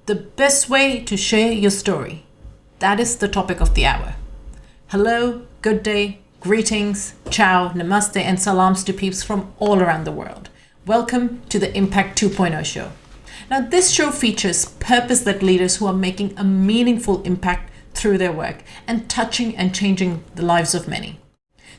The best way to share your story. That is the topic of the hour. Hello, good day, greetings, ciao, namaste, and salams to peeps from all around the world. Welcome to the Impact 2.0 show. Now, this show features purpose-led leaders who are making a meaningful impact through their work and touching and changing the lives of many.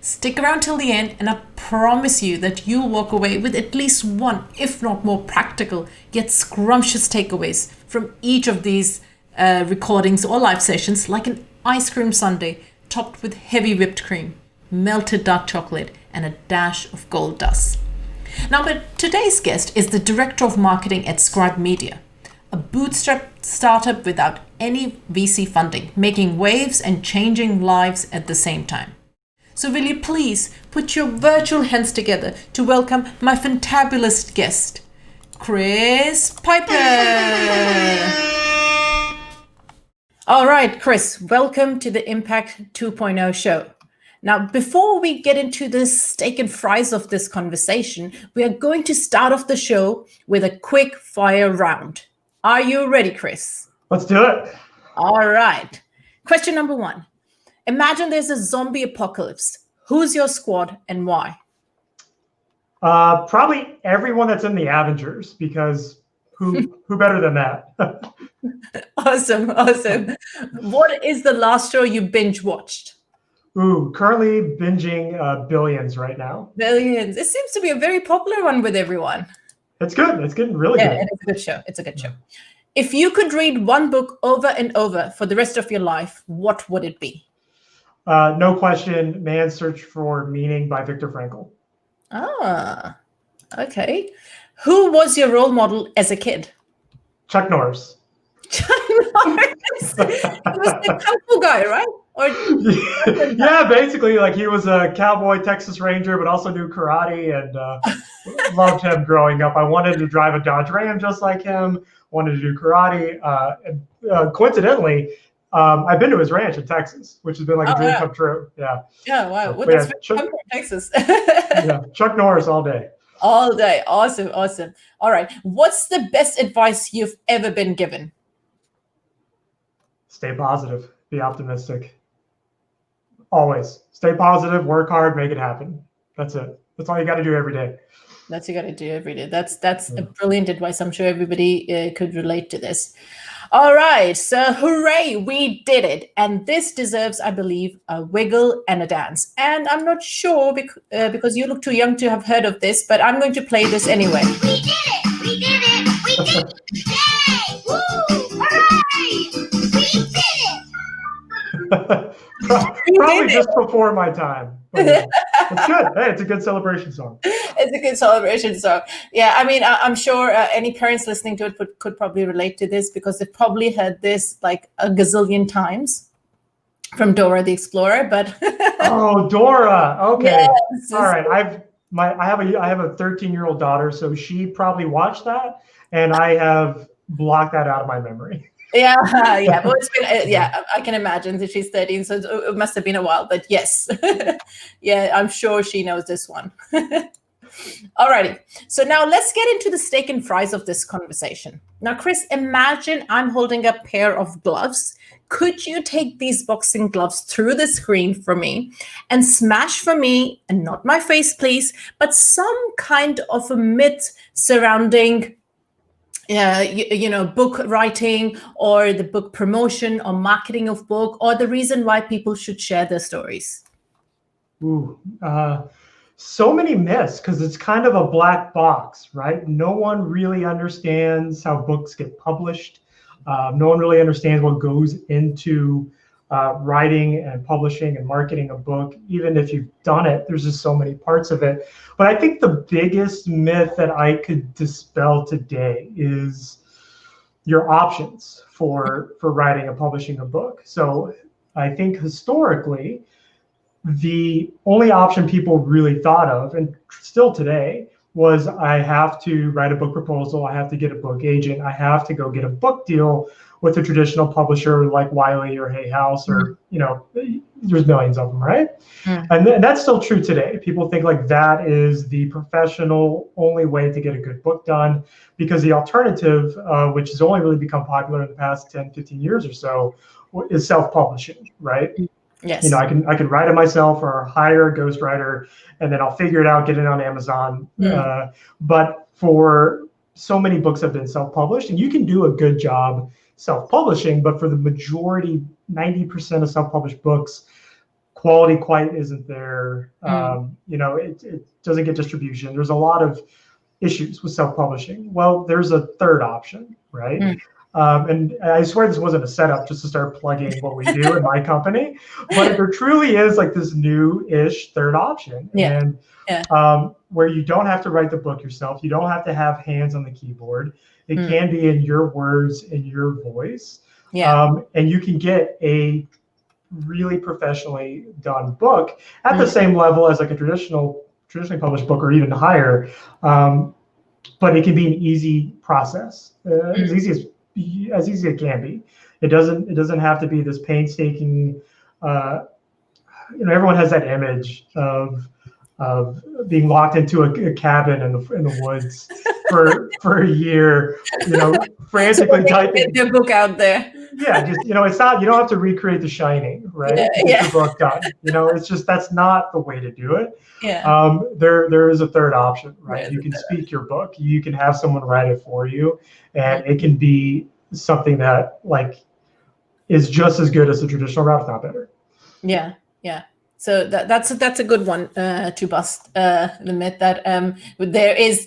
Stick around till the end, and I promise you that you'll walk away with at least one, if not more practical, yet scrumptious takeaways from each of these recordings or live sessions, like an ice cream sundae topped with heavy whipped cream, melted dark chocolate, and a dash of gold dust. Now, but today's guest is the Director of Marketing at Scribe Media, a bootstrap startup without any VC funding, making waves and changing lives at the same time. So will you please put your virtual hands together to welcome my fantabulous guest, Chris Piper. All right, Chris, welcome to the Impact 2.0 show. Now, before we get into the steak and fries of this conversation, we are going to start off the show with a quick fire round. Are you ready, Chris? Let's do it. All right. Question number one. Imagine there's a zombie apocalypse. Who's your squad and why? Probably everyone that's in the Avengers, because who better than that? Awesome. What is the last show you binge watched? Currently binging Billions right now. Billions. It seems to be a very popular one with everyone. It's good. It's getting really good. It's a good show. It's a good show. If you could read one book over and over for the rest of your life, what would it be? No question, Man's Search for Meaning by Viktor Frankl. Ah, okay. Who was your role model as a kid? Chuck Norris. Chuck Norris? He was the kung fu guy, right? Or yeah, basically, like he was a cowboy Texas Ranger, but also knew karate, and loved him growing up. I wanted to drive a Dodge Ram just like him, wanted to do karate. Coincidentally, I've been to his ranch in Texas, which has been like a dream come true. Yeah. Yeah, wow. That's Chuck, from Texas. yeah, Chuck Norris all day. All day. Awesome. All right. What's the best advice you've ever been given? Stay positive. Be optimistic. Always. Stay positive, work hard, make it happen. That's it. That's all you got to do every day. That's a brilliant advice. I'm sure everybody could relate to this. All right, so hooray, we did it. And this deserves, I believe, a wiggle and a dance. And I'm not sure because you look too young to have heard of this, but I'm going to play this anyway. We did it! We did it! We did it! Yay! Woo! Hooray! We did it! Probably just before my time. But yeah, it's good. Hey, it's a good celebration song. It's a good celebration song. Yeah, I mean, I'm sure any parents listening to it could probably relate to this because they've probably heard this like a gazillion times from Dora the Explorer. But oh, Dora. Okay. Yes. All right. I have a 13-year-old daughter, so she probably watched that, and I have blocked that out of my memory. Yeah. Well, it's been, I can imagine that she's 13, so it must have been a while, but yes. Yeah, I'm sure she knows this one. Alrighty. So now let's get into the steak and fries of this conversation. Now, Chris, imagine I'm holding a pair of gloves. Could you take these boxing gloves through the screen for me and smash for me, and not my face, please, but some kind of a myth surrounding book writing or the book promotion or marketing of book or the reason why people should share their stories? So many myths because it's kind of a black box, right? No one really understands how books get published. No one really understands what goes into writing and publishing and marketing a book. Even if you've done it, there's just so many parts of it. But I think the biggest myth that I could dispel today is your options for writing and publishing a book. So I think historically, the only option people really thought of, and still today, was I have to write a book proposal, I have to get a book agent, I have to go get a book deal with a traditional publisher like Wiley or Hay House, or there's millions of them, right? And that's still true today. People think like that is the professional only way to get a good book done, because the alternative, which has only really become popular in the past 10, 15 years or so, is self-publishing, right? Yes. I can write it myself or hire a ghostwriter, and then I'll figure it out, get it on Amazon. But for so many books have been self-published, and you can do a good job self-publishing, but for the majority, 90% of self-published books, quality quite isn't there. It doesn't get distribution. There's a lot of issues with self-publishing. Well, there's a third option, right? And I swear this wasn't a setup just to start plugging what we do in my company, but there truly is like this new-ish third option. And where you don't have to write the book yourself. You don't have to have hands on the keyboard. It can be in your words, in your voice. And you can get a really professionally done book at the same level as like a traditionally published book, or even higher. But it can be an easy process, as easy as it can be. It doesn't have to be this painstaking. Everyone has that image of being locked into a cabin in the woods for a year, frantically typing. Get your book out there. Yeah, just it's not, you don't have to recreate The Shining, right? Get your book done. It's just, that's not the way to do it. There is a third option, right? You can speak your book. You can have someone write it for you, and it can be something that like is just as good as the traditional route, if not better. Yeah. So that's a good one to bust the myth that there is,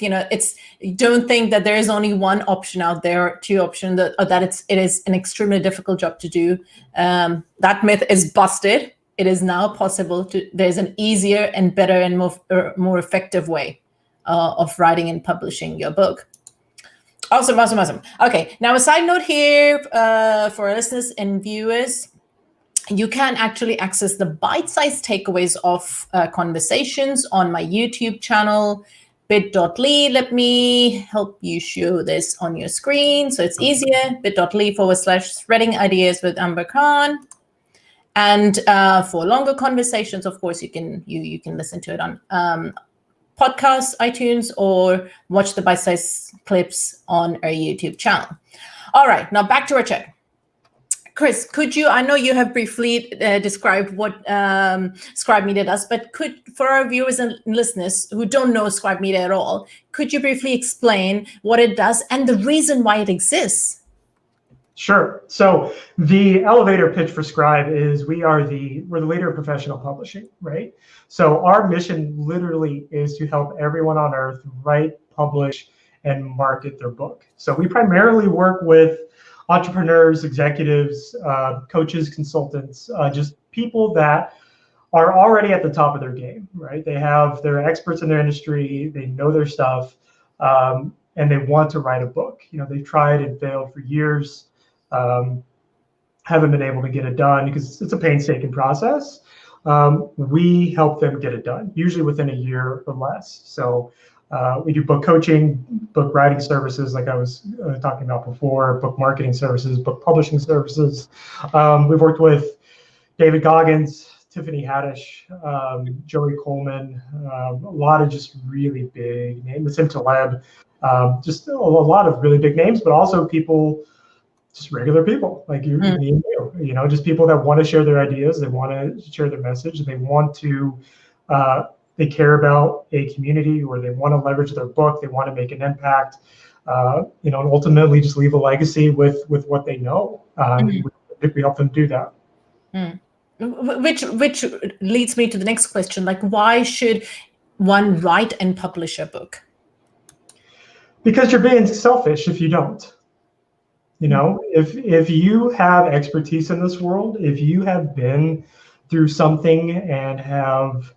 don't think that there is only one option out there, or two options, that it is an extremely difficult job to do. That myth is busted. It is now possible there's an easier and better and more effective way of writing and publishing your book. Awesome. Okay, now a side note here for our listeners and viewers. You can actually access the bite-sized takeaways of conversations on my YouTube channel, bit.ly. Let me help you show this on your screen so it's easier. bit.ly/threading ideas with Amber Khan. And for longer conversations, of course, you can listen to it on podcasts, iTunes, or watch the bite-sized clips on our YouTube channel. All right, now back to our chat. Chris, I know you have briefly described what Scribe Media does, but for our viewers and listeners who don't know Scribe Media at all, could you briefly explain what it does and the reason why it exists? Sure. So the elevator pitch for Scribe is we're the leader of professional publishing, right? So our mission literally is to help everyone on earth write, publish, and market their book. So we primarily work with entrepreneurs, executives, coaches, consultants, just people that are already at the top of their game, right? They're experts in their industry, they know their stuff, and they want to write a book. They've tried and failed for years, haven't been able to get it done because it's a painstaking process. We help them get it done, usually within a year or less. So we do book coaching, book writing services, like I was talking about before, book marketing services, book publishing services. We've worked with David Goggins, Tiffany Haddish, Joey Coleman, a lot of just really big names, Nassim Taleb, just a lot of really big names, but also people, just regular people like you, me and you, just people that want to share their ideas, they want to share their message, and they want to, they care about a community, or they want to leverage their book, they want to make an impact, and ultimately just leave a legacy with what they know. We help them do that. Which leads me to the next question, like why should one write and publish a book? Because you're being selfish if you don't. If you have expertise in this world, if you have been through something and have,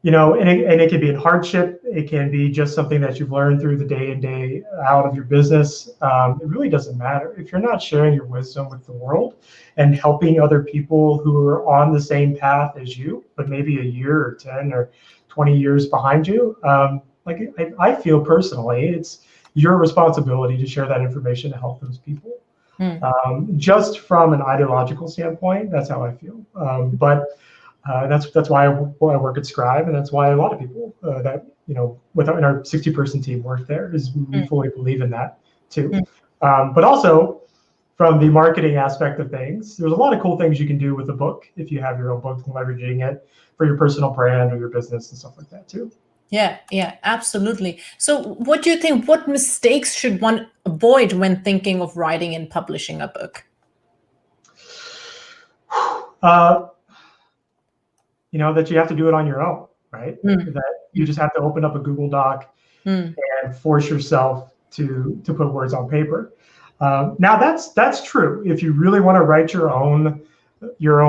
and it can be in hardship, it can be just something that you've learned through the day in, day out of your business. It really doesn't matter. If you're not sharing your wisdom with the world and helping other people who are on the same path as you, but maybe a year or 10 or 20 years behind you, like I feel personally, it's your responsibility to share that information to help those people. Just from an ideological standpoint, that's how I feel. But that's why I work at Scribe, and that's why a lot of people that in our 60-person team work there, is we fully believe in that too. But also from the marketing aspect of things, there's a lot of cool things you can do with a book if you have your own book, leveraging it for your personal brand or your business and stuff like that too. Yeah, absolutely. So what do you think, what mistakes should one avoid when thinking of writing and publishing a book? That you have to do it on your own, right? That you just have to open up a Google Doc and force yourself to put words on paper. Now that's true. If you really want to write your own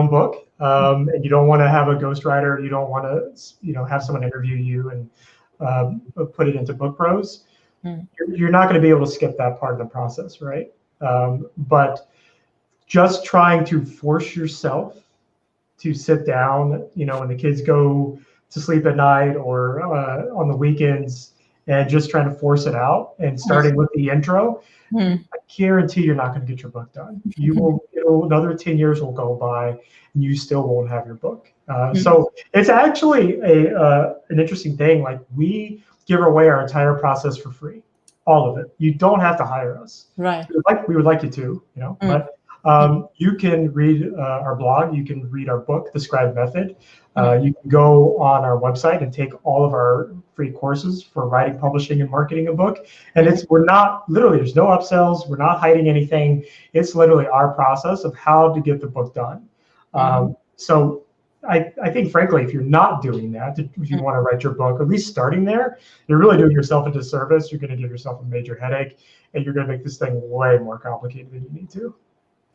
book, and you don't want to have a ghostwriter, you don't want to have someone interview you and put it into book prose, you're not going to be able to skip that part of the process, right? But just trying to force yourself to sit down, when the kids go to sleep at night or on the weekends, and just trying to force it out and starting with the intro, I guarantee you're not going to get your book done. You will, another 10 years will go by and you still won't have your book. So it's actually an interesting thing. Like, we give away our entire process for free, all of it. You don't have to hire us. Right. We would like you to, but you can read our blog, you can read our book, The Scribe Method. You can go on our website and take all of our free courses for writing, publishing, and marketing a book. And there's no upsells, we're not hiding anything. It's literally our process of how to get the book done. So I think, frankly, if you're not doing that, if you want to write your book, at least starting there, you're really doing yourself a disservice. You're going to give yourself a major headache, and you're going to make this thing way more complicated than you need to.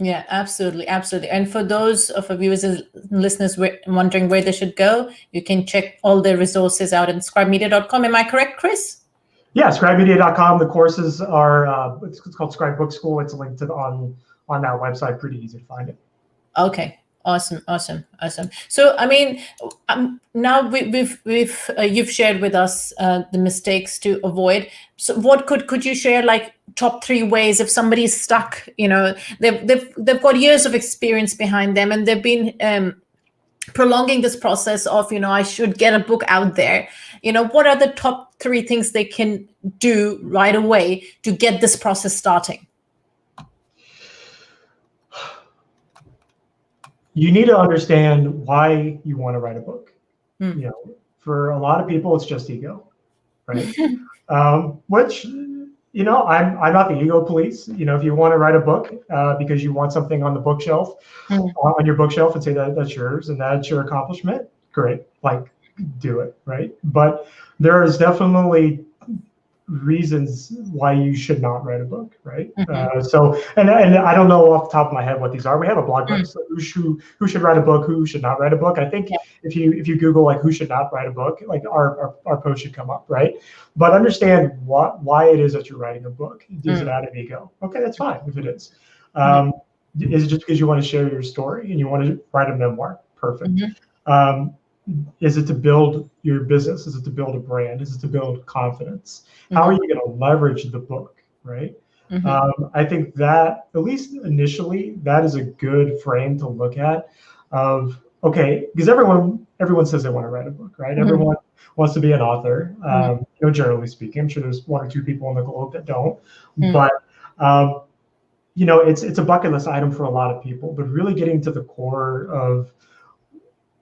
Yeah, absolutely. And for those of our viewers and listeners wondering where they should go, you can check all the resources out in scribemedia.com. Am I correct, Chris? Yeah, scribemedia.com. The courses are, it's called Scribe Book School. It's linked on that website. Pretty easy to find it. Okay. Awesome. So, I mean, now you've shared with us the mistakes to avoid. So, what could you share, like top 3 ways if somebody's stuck? They've got years of experience behind them, and they've been prolonging this process of I should get a book out there. What are the top 3 things they can do right away to get this process starting? You need to understand why you want to write a book. For a lot of people, it's just ego, right? Which, I'm not the ego police. If you want to write a book because you want something on the bookshelf, on your bookshelf, and say that's yours and that's your accomplishment, great, like, do it, right? But there is definitely reasons why you should not write a book, right? So, and I don't know off the top of my head what these are. We have a blog post, who should write a book, who should not write a book. I think if you Google like who should not write a book, like our post should come up, right? But understand why it is that you're writing a book. Is it out of ego? Okay, that's fine if it is. Is it just because you want to share your story and you want to write a memoir? Perfect. Is it to build your business? Is it to build a brand? Is it to build confidence? How are you going to leverage the book, right? I think that, at least initially, that is a good frame to look at of, okay, because everyone says they want to write a book, right? Everyone wants to be an author, generally speaking. I'm sure there's 1 or 2 people in the globe that don't, but it's a bucket list item for a lot of people, but really getting to the core of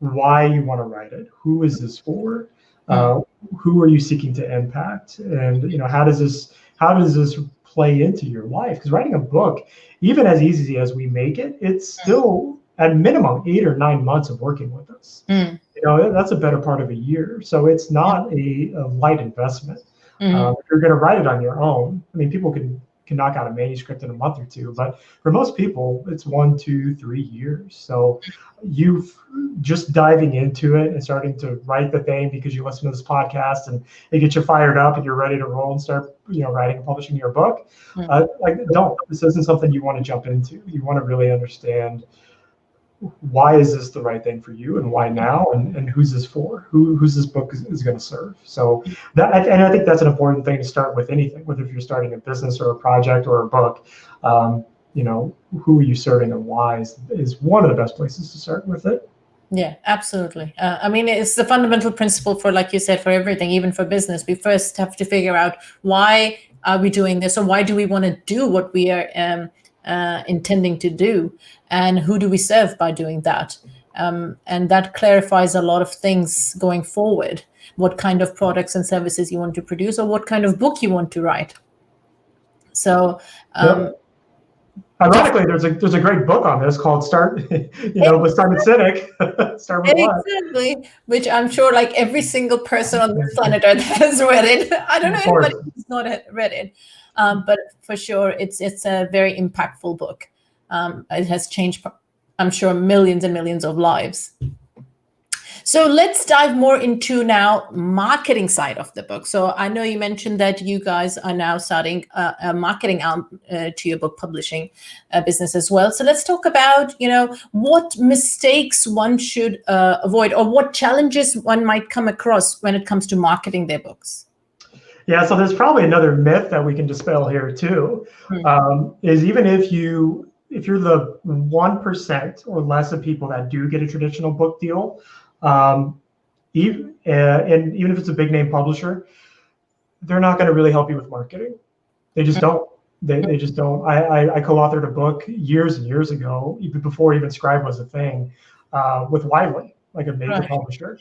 why you want to write it. Who is this for? Who are you seeking to impact? And how does this play into your life? Because writing a book, even as easy as we make it, it's still at minimum 8 or 9 months of working with us. That's a better part of a year. So it's not a light investment. If you're going to write it on your own, I mean, people can knock out a manuscript in a month or 2, but for most people, it's 1, 2, 3 years. So you've just diving into it and starting to write the thing because you listen to this podcast and it gets you fired up and you're ready to roll and start, writing and publishing your book. This isn't something you want to jump into. You want to really understand why is this the right thing for you, and why now, and who's this for? Who's this book is going to serve? So and I think that's an important thing to start with anything, whether if you're starting a business or a project or a book. Who are you serving and why is one of the best places to start with it. Yeah, absolutely. I mean, it's the fundamental principle for, like you said, for everything, even for business. We first have to figure out, why are we doing this, or why do we want to do what we are intending to do, and who do we serve by doing that? And that clarifies a lot of things going forward. What kind of products and services you want to produce, or what kind of book you want to write. So. Ironically, there's a great book on this called Start, with Simon Sinek. Start with what? Exactly, which I'm sure like every single person on the planet Earth has read it. I don't know anybody who's not read it, but for sure it's a very impactful book. It has changed, I'm sure, millions and millions of lives. So let's dive more into now marketing side of the book. So I know you mentioned that you guys are now starting a marketing arm to your book publishing business as well. So let's talk about, what mistakes one should avoid, or what challenges one might come across when it comes to marketing their books. Yeah, so there's probably another myth that we can dispel here too, is even if you're the 1% or less of people that do get a traditional book deal, even if it's a big name publisher, they're not going to really help you with marketing. They just don't. They just don't. I co-authored a book years and years ago, even before even Scribe was a thing, with Wiley, like a major publisher.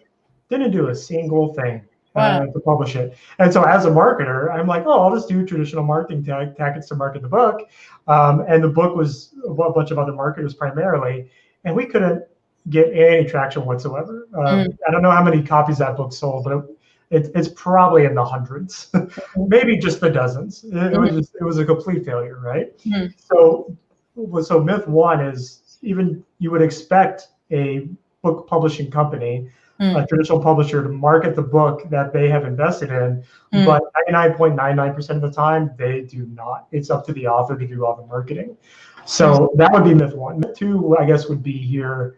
Didn't do a single thing to publish it. And so as a marketer, I'm like, I'll just do traditional marketing tactics to market the book. And the book was a bunch of other marketers primarily, and we couldn't get any traction whatsoever. I don't know how many copies that book sold, but it's probably in the hundreds, maybe just the dozens. It was a complete failure, right? So myth one is, even you would expect a book publishing company, a traditional publisher, to market the book that they have invested in, but 99.99% of the time they do not. It's up to the author to do all the marketing. So that would be myth one. Myth two, I guess, would be here,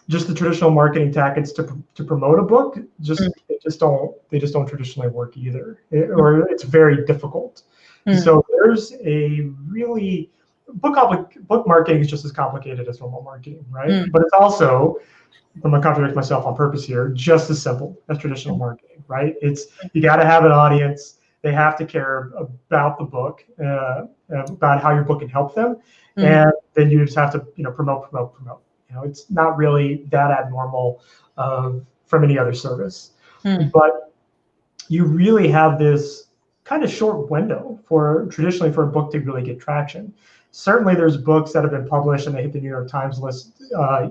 just the traditional marketing tactics to promote a book, they just don't traditionally work either, or it's very difficult. So there's a really book marketing is just as complicated as normal marketing, right? But it's also, I'm gonna contradict myself on purpose here, just as simple as traditional marketing, right? It's, you got to have an audience. They have to care about the book, about how your book can help them, and then you just have to promote. It's not really that abnormal from any other service. But you really have this kind of short window traditionally for a book to really get traction. Certainly there's books that have been published and they hit the New York Times list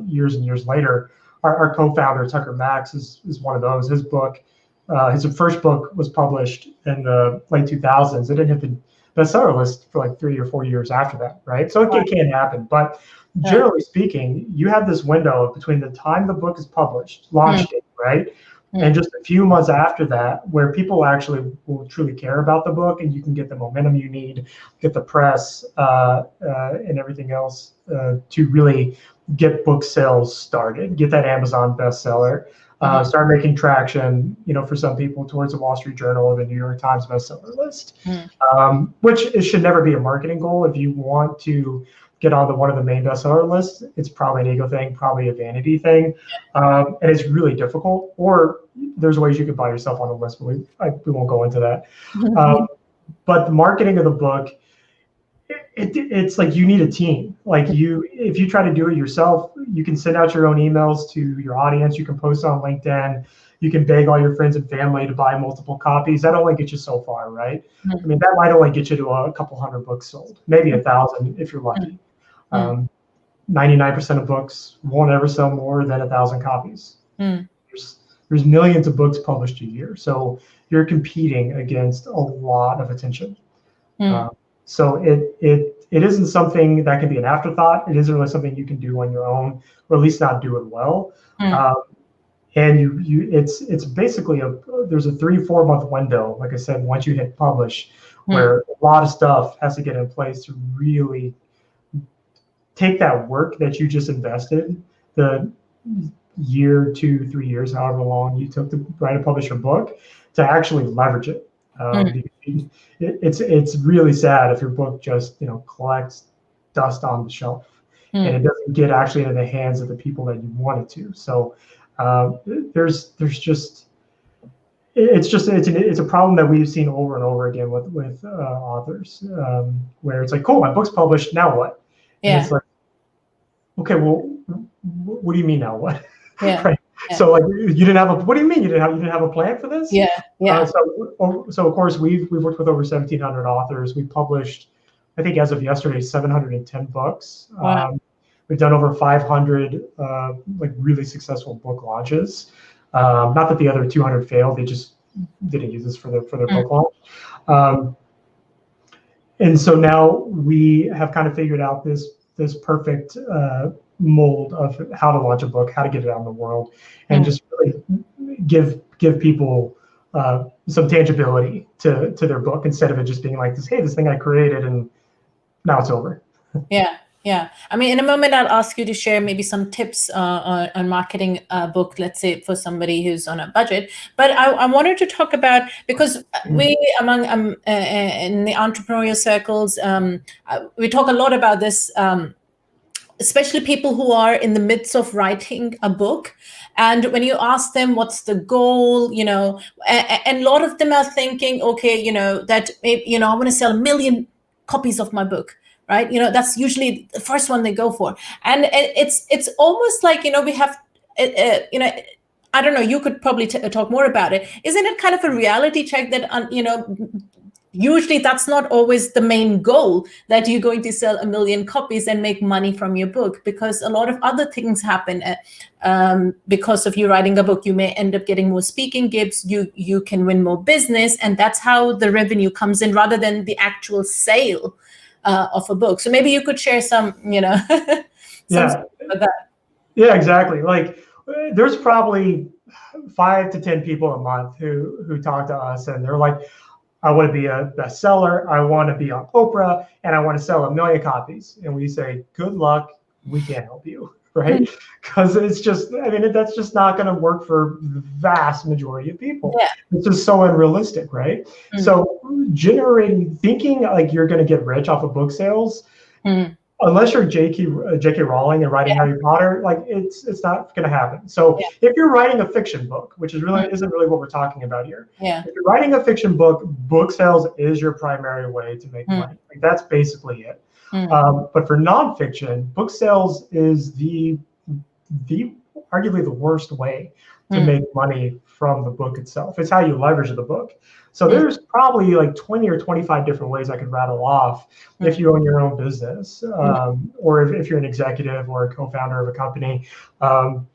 years and years later. Our co-founder, Tucker Max, is one of those. His book, his first book was published in the late 2000s. It didn't hit the bestseller list for like 3 or 4 years after that, right? So it can happen. But generally speaking, you have this window between the time the book is published, launch date, right? And just a few months after that, where people actually will truly care about the book, and you can get the momentum you need, get the press and everything else to really get book sales started, get that Amazon bestseller, start making traction, for some people towards the Wall Street Journal or the New York Times bestseller list, which it should never be a marketing goal. If you want to get on one of the main bestseller lists, it's probably an ego thing, probably a vanity thing, and it's really difficult. Or there's ways you could buy yourself on a list, but we won't go into that. But the marketing of the book, it's like you need a team. Like if you try to do it yourself, you can send out your own emails to your audience. You can post on LinkedIn. You can beg all your friends and family to buy multiple copies. That only gets you so far, right? I mean, that might only get you to a couple hundred books sold, maybe 1,000 if you're lucky. 99% of books won't ever sell more than 1,000 copies. There's millions of books published a year, so you're competing against a lot of attention. So it isn't something that can be an afterthought. It isn't really something you can do on your own, or at least not do it well. And it's basically there's a 3-4 month window, like I said, once you hit publish, where a lot of stuff has to get in place to really take that work that you just invested the year, 2, 3 years, however long you took to write and publish your book, to actually leverage it. It's really sad if your book just collects dust on the shelf and it doesn't get actually into the hands of the people that you want it to. So it's a problem that we've seen over and over again with authors, where it's like, cool, my book's published, now what? And it's like, okay, well, what do you mean now what? Right. So like, you didn't have what do you mean you didn't have a plan for this? So of course we've worked with over 1,700 authors. We published, I think as of yesterday, 710 books. Wow. We've done over 500 like really successful book launches. Not that the other 200 failed; they just didn't use this for their book launch. And so now we have kind of figured out this perfect mold of how to launch a book, how to get it out in the world, and just really give people some tangibility to their book, instead of it just being like this, hey, this thing I created and now it's over. Yeah. I mean, in a moment, I'll ask you to share maybe some tips on marketing a book, let's say for somebody who's on a budget. But I wanted to talk about, because we among in the entrepreneurial circles, we talk a lot about this, especially people who are in the midst of writing a book. And when you ask them what's the goal, and a lot of them are thinking, okay, that, I want to sell 1 million copies of my book. Right, that's usually the first one they go for, and it's almost like we have, I don't know. You could probably talk more about it. Isn't it kind of a reality check that usually that's not always the main goal, that you're going to sell 1 million copies and make money from your book, because a lot of other things happen because of you writing a book. You may end up getting more speaking gigs. You can win more business, and that's how the revenue comes in, rather than the actual sale of a book. So maybe you could share some, some yeah, of that. Yeah, exactly. Like, there's probably 5 to 10 people a month who talk to us, and they're like, I want to be a bestseller, I want to be on Oprah, and I want to sell 1 million copies. And we say, good luck, we can't help you, right? Because it's just, that's just not going to work for the vast majority of people. Yeah. It's just so unrealistic, right? So thinking like you're going to get rich off of book sales, unless you're J.K. Rowling and writing Harry Potter, like it's not going to happen. So if you're writing a fiction book, which isn't really what we're talking about here. If you're writing a fiction book, book sales is your primary way to make money. Like, that's basically it. But for nonfiction, book sales is the arguably the worst way to make money from the book itself. It's how you leverage the book. So there's probably like 20 or 25 different ways I could rattle off if you own your own business, or if you're an executive or a co-founder of a company, on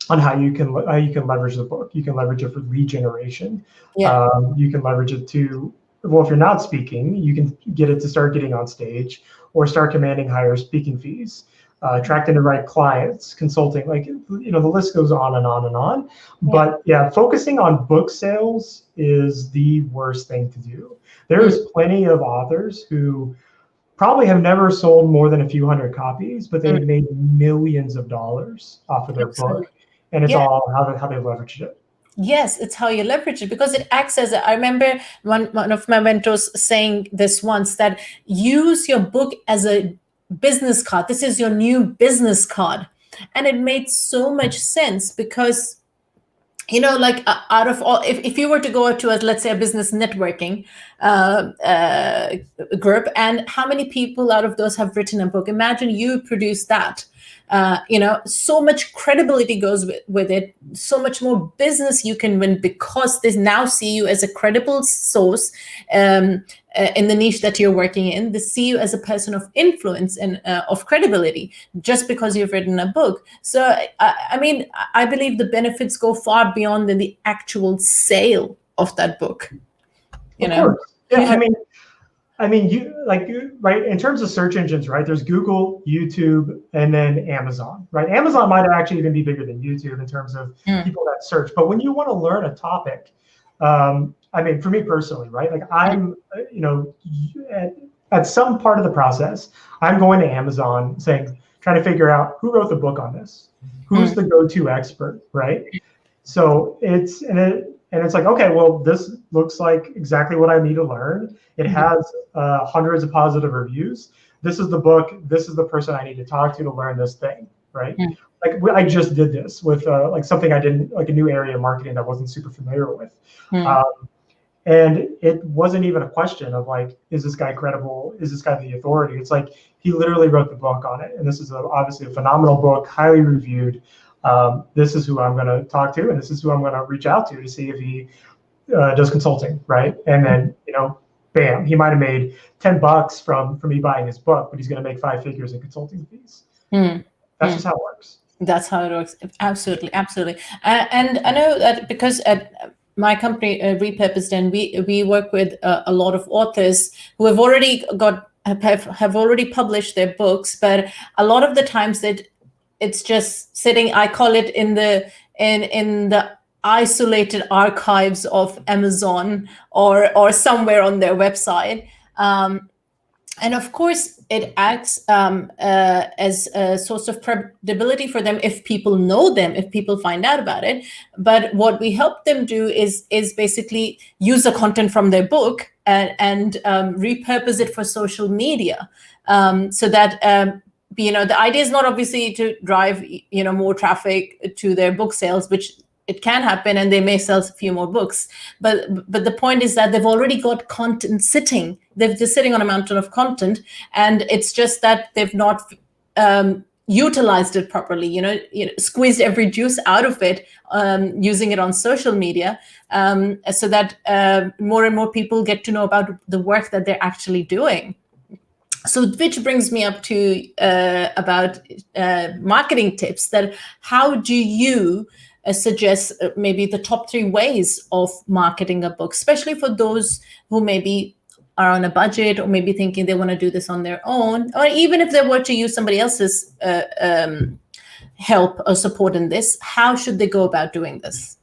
how you can leverage the book. You can leverage it for lead generation. You can leverage it to, well, if you're not speaking, you can get it to start getting on stage or start commanding higher speaking fees. Attracting the right clients, consulting, like, the list goes on and on and on. But focusing on book sales is the worst thing to do. There's plenty of authors who probably have never sold more than a few hundred copies, but they've made millions of dollars off of their book. And it's all how they leveraged it. Yes, it's how you leverage it, because it acts as I remember one of my mentors saying this once, that use your book as a business card. This is your new business card. And it made so much sense, because like out of all, if you were to go to let's say a business networking group, and how many people out of those have written a book, imagine you produce that. So much credibility goes with it, so much more business you can win, because they now see you as a credible source in the niche that you're working in. They see you as a person of influence and of credibility, just because you've written a book. So, I believe the benefits go far beyond the actual sale of that book. Of course. Yeah, right, in terms of search engines, right, there's Google, YouTube, and then Amazon, right? Amazon might actually even be bigger than YouTube in terms of people that search. But when you want to learn a topic, for me personally, right, like I'm, at some part of the process, I'm going to Amazon saying, trying to figure out who wrote the book on this, who's the go-to expert, right? So it's like, okay, well, this looks like exactly what I need to learn. It has hundreds of positive reviews. This is the book. This is the person I need to talk to learn this thing, right? Like I just did this with like something I didn't, like a new area of marketing that I wasn't super familiar with. And it wasn't even a question of like, is this guy credible? Is this guy the authority? It's like, he literally wrote the book on it. And this is obviously a phenomenal book, highly reviewed. This is who I'm going to talk to, and this is who I'm going to reach out to see if he does consulting, right? And then, bam, he might have made $10 from me buying his book, but he's going to make 5 figures in consulting fees. That's just how it works. That's how it works. Absolutely, absolutely. And I know that because at my company, RepuposeDen, we work with a lot of authors who have already have already published their books, but a lot of the times that it's just sitting, I call it in the isolated archives of Amazon or somewhere on their website. And of course, it acts as a source of credibility for them if people know them, if people find out about it. But what we help them do is basically use the content from their book and repurpose it for social media, so that the idea is not obviously to drive more traffic to their book sales, which it can happen, and they may sell a few more books. But the point is that they've already got content sitting. They're just sitting on a mountain of content, and it's just that they've not utilized it properly. Squeezed every juice out of it, using it on social media, so that more and more people get to know about the work that they're actually doing. So, which brings me up to about marketing tips. That how do you suggest maybe the top 3 ways of marketing a book, especially for those who maybe are on a budget or maybe thinking they want to do this on their own, or even if they were to use somebody else's help or support in this, how should they go about doing this?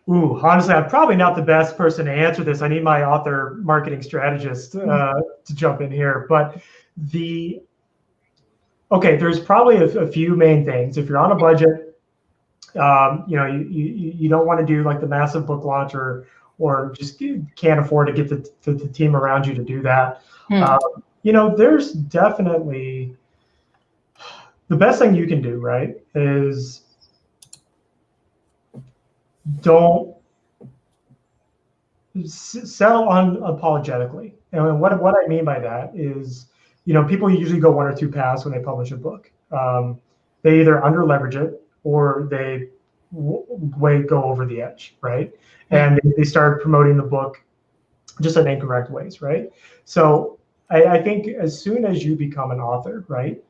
Ooh, honestly, I'm probably not the best person to answer this. I need my author marketing strategist to jump in here. But there's probably a few main things. If you're on a budget, you don't want to do like the massive book launch or just can't afford to get the team around you to do that. There's definitely the best thing you can do, right, is don't sell unapologetically. And what I mean by that is, people usually go 1 or 2 paths when they publish a book. They either under leverage it, or they go over the edge, right? And they start promoting the book just in incorrect ways, right? So I think as soon as you become an author, right,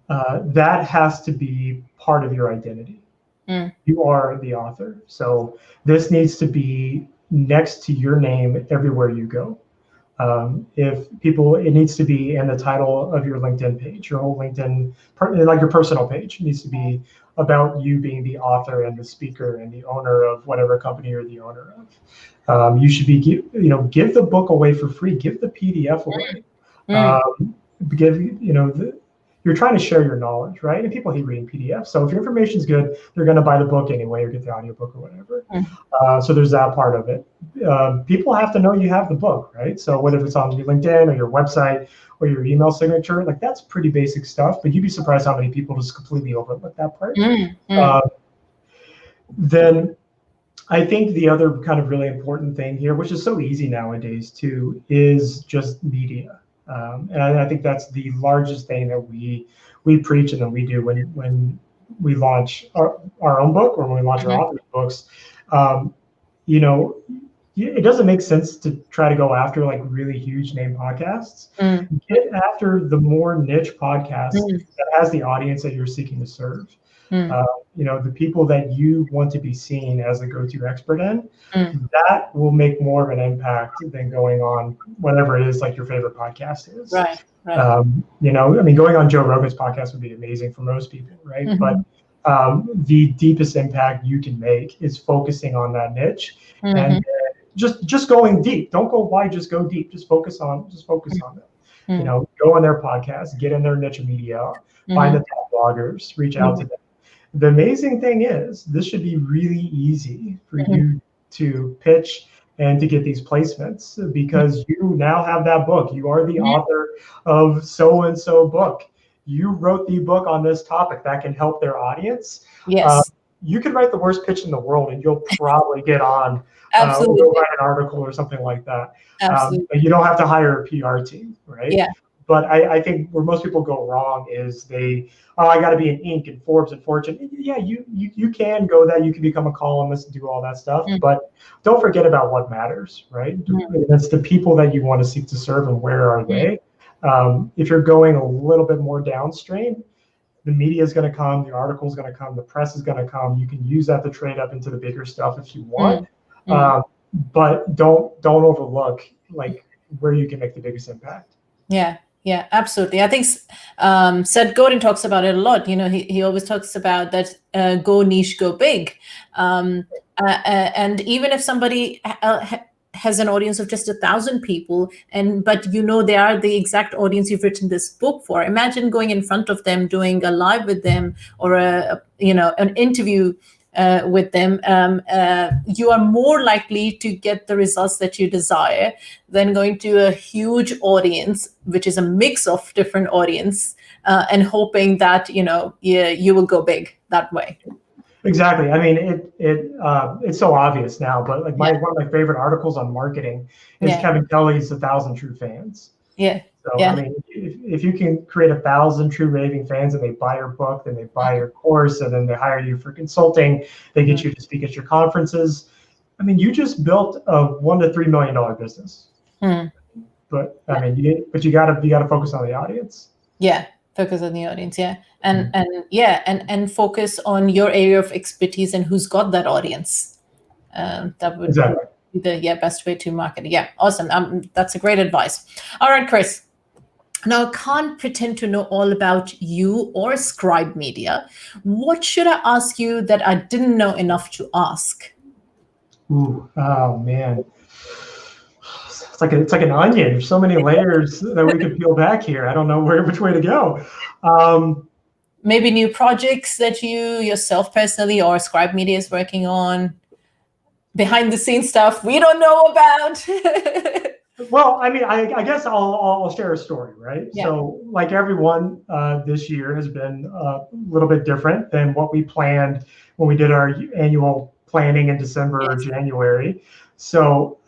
that has to be part of your identity. You are the author. So this needs to be next to your name everywhere you go. It needs to be in the title of your LinkedIn page, your whole LinkedIn, like your personal page, needs to be about you being the author and the speaker and the owner of whatever company you're the owner of. You should be, give the book away for free, give the PDF away. You're trying to share your knowledge, right? And people hate reading PDFs. So if your information is good, they're going to buy the book anyway or get the audiobook or whatever. So there's that part of it. People have to know you have the book, right? So whether it's on your LinkedIn or your website or your email signature, like that's pretty basic stuff, but you'd be surprised how many people just completely overlook that part. Then I think the other kind of really important thing here, which is so easy nowadays too, is just media. And I think that's the largest thing that we preach and that we do when we launch our own book or when we launch our author's books. It doesn't make sense to try to go after like really huge name podcasts. Get after the more niche podcasts that has the audience that you're seeking to serve. The people that you want to be seen as a go-to expert in, that will make more of an impact than going on whatever it is like your favorite podcast is. Right. Going on Joe Rogan's podcast would be amazing for most people, right? But the deepest impact you can make is focusing on that niche and just going deep. Don't go wide, just go deep. Just focus on it. Go on their podcast, get in their niche media, find the top bloggers, reach out to them. The amazing thing is, this should be really easy for you to pitch and to get these placements, because you now have that book. You are the author of so-and-so book. You wrote the book on this topic that can help their audience. Yes. You could write the worst pitch in the world and you'll probably get on Absolutely. or write an article or something like that. Absolutely. You don't have to hire a PR team, right? Yeah. But I think where most people go wrong is I got to be in Inc. and Forbes and Fortune. Yeah, you can go that. You can become a columnist and do all that stuff. But don't forget about what matters, right? That's the people that you want to seek to serve, and where are they? If you're going a little bit more downstream, the media is going to come, the article is going to come, the press is going to come. You can use that to trade up into the bigger stuff if you want. But don't overlook where you can make the biggest impact. Yeah, absolutely. I think Seth Godin talks about it a lot. He always talks about that go niche, go big. And even if somebody has an audience of just 1,000 people, but they are the exact audience you've written this book for. Imagine going in front of them, doing a live with them, or an interview with them. You are more likely to get the results that you desire than going to a huge audience, which is a mix of different audience, and hoping that you will go big that way. Exactly. I mean, it's so obvious now, but one of my favorite articles on marketing is Kevin Kelly's 1,000 True Fans. Yeah. So I mean, if you can create 1,000 true raving fans, and they buy your book, then they buy your course, and then they hire you for consulting, they get you to speak at your conferences. I mean, you just built a $1 to $3 million business. But I mean, you gotta focus on the audience. Yeah. Focus on the audience, and focus on your area of expertise and who's got that audience. That would be the best way to market it. Yeah, awesome. That's a great advice. All right, Chris. Now, I can't pretend to know all about you or Scribe Media. What should I ask you that I didn't know enough to ask? Ooh, oh man. It's like an onion. There's so many layers that we could peel back here. I don't know which way to go. Maybe new projects that you yourself personally or Scribe Media is working on, behind the scenes stuff we don't know about. Well, I mean, I guess I'll share a story, right? Yeah. So like everyone, this year has been a little bit different than what we planned when we did our annual planning in December or January. So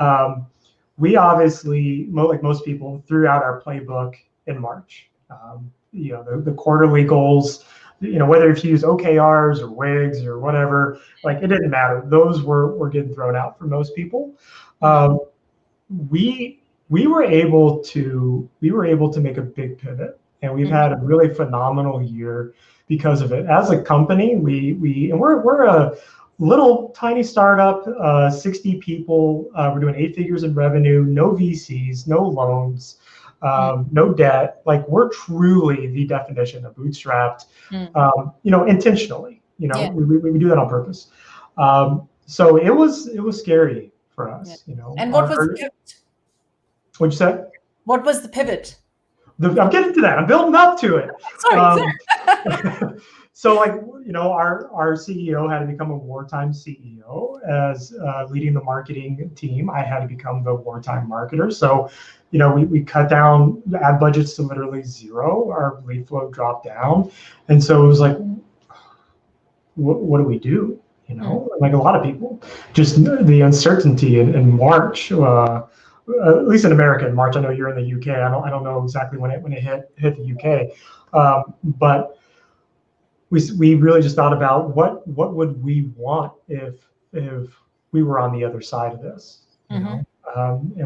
we obviously, like most people, threw out our playbook in March. The quarterly goals, whether if you use OKRs or WIGs or whatever, it didn't matter. Those were getting thrown out for most people. We were able to make a big pivot, and we've had a really phenomenal year because of it. As a company, we're a little tiny startup, 60 people. We're doing 8 figures in revenue, no VCs, no loans, no debt. We're truly the definition of bootstrapped, intentionally. We do that on purpose. So it was scary for us. And what was the pivot? What'd you say? What was the pivot? I'm getting to that. I'm building up to it. Sorry. So our CEO had to become a wartime CEO. As leading the marketing team, I had to become the wartime marketer. So, we cut down ad budgets to literally zero. Our lead flow dropped down. And so it was like, what do we do? Like a lot of people, just the uncertainty in March, at least in America in March. I know you're in the UK. I don't know exactly when it hit the UK, but we really just thought about what would we want if we were on the other side of this, and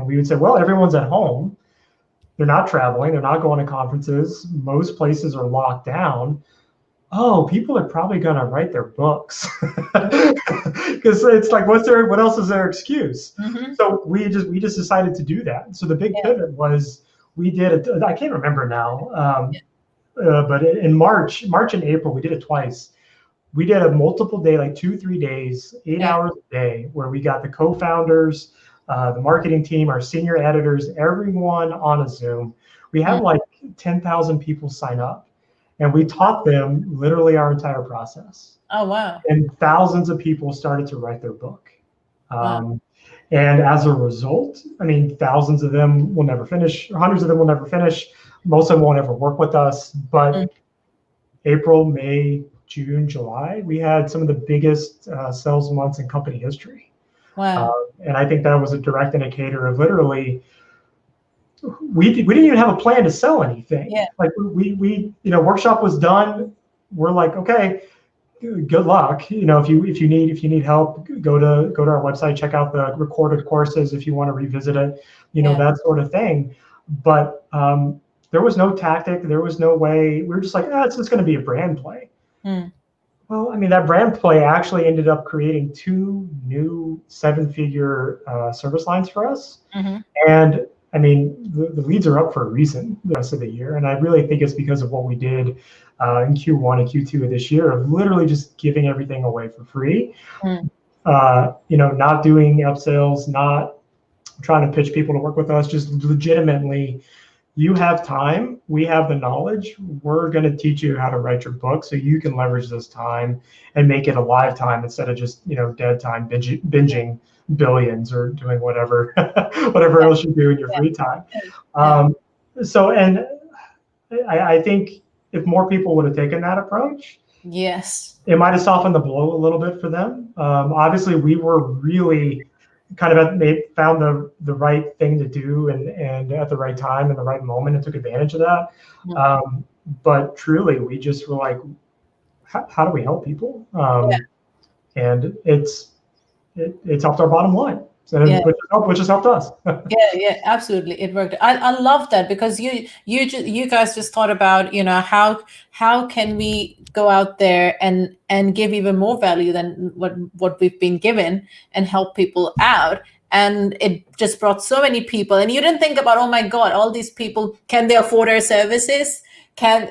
we would say, well, everyone's at home, they're not traveling, they're not going to conferences, most places are locked down. Oh, people are probably going to write their books, because it's like, what else is their excuse? So we just decided to do that. So the big pivot was, we did I can't remember now, but in March and April, we did it twice. We did a multiple day, 2-3 days, 8 hours a day, where we got the co-founders, the marketing team, our senior editors, everyone on a Zoom. We had like 10,000 people sign up, and we taught them literally our entire process. Oh, wow. And thousands of people started to write their book. Wow. And as a result, I mean, thousands of them will never finish, hundreds of them will never finish. Most of them won't ever work with us. But April, May, June, July, we had some of the biggest sales months in company history. Wow. And I think that was a direct indicator of literally, we didn't even have a plan to sell anything. Yeah. Like we workshop was done. We're like, okay, good luck. If you need help, go to our website, check out the recorded courses if you want to revisit it, that sort of thing. But there was no tactic, there was no way. We were just like, it's just going to be a brand play. Well, I mean, that brand play actually ended up creating 2 new 7-figure service lines for us. And I mean, the leads are up for a reason the rest of the year. And I really think it's because of what we did in Q1 and Q2 of this year of literally just giving everything away for free. Not doing upsells, not trying to pitch people to work with us, just legitimately, you have time, we have the knowledge, we're going to teach you how to write your book so you can leverage this time and make it a live time instead of just, dead time binging billions or doing whatever else you do in your free time. I think if more people would have taken that approach, it might have softened the blow a little bit for them. Obviously, we were really kind of found the right thing to do and at the right time and the right moment and took advantage of that. But truly, we just were like, how do we help people? And it's helped our bottom line. Which has helped us. Yeah, absolutely. It worked. I love that because you guys just thought about, how can we go out there and give even more value than what we've been given and help people out. And it just brought so many people. And you didn't think about, oh my God, all these people, can they afford our services?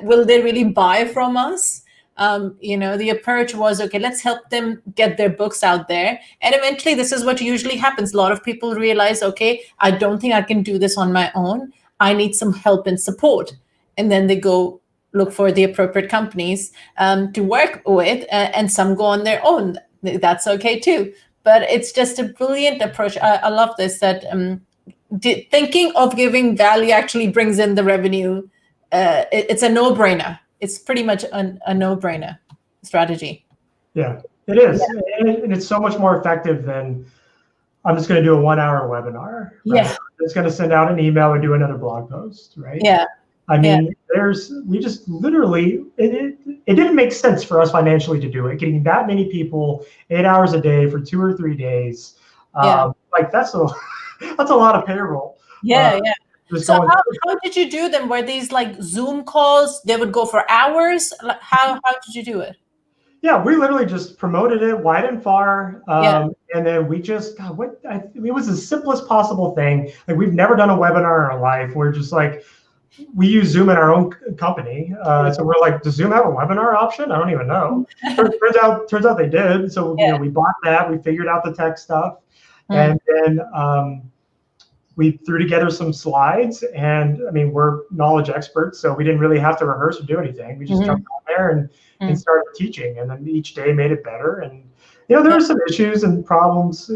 Will they really buy from us? The approach was, okay, let's help them get their books out there. And eventually this is what usually happens. A lot of people realize, okay, I don't think I can do this on my own. I need some help and support. And then they go look for the appropriate companies to work with, and some go on their own. That's okay too. But it's just a brilliant approach. I love this, that thinking of giving value actually brings in the revenue. It's a no-brainer. It's pretty much a no-brainer strategy. Yeah, it is. And it's so much more effective than I'm just going to do a 1-hour webinar. Right? Yeah. It's going to send out an email or do another blog post, right? Yeah. I mean, we just literally, it didn't make sense for us financially to do it. Getting that many people 8 hours a day for 2 or 3 days, like that's a lot of payroll. So how did you do them? Were these like Zoom calls? They would go for hours? How did you do it? Yeah, we literally just promoted it wide and far. And then we just, it was the simplest possible thing. Like we've never done a webinar in our life. We're just like, we use Zoom in our own company. So we're like, does Zoom have a webinar option? I don't even know. turns out they did. So, we bought that. We figured out the tech stuff. And then we threw together some slides, and I mean, we're knowledge experts, so we didn't really have to rehearse or do anything. We just jumped on there and started teaching, and then each day made it better. And there were some issues and problems,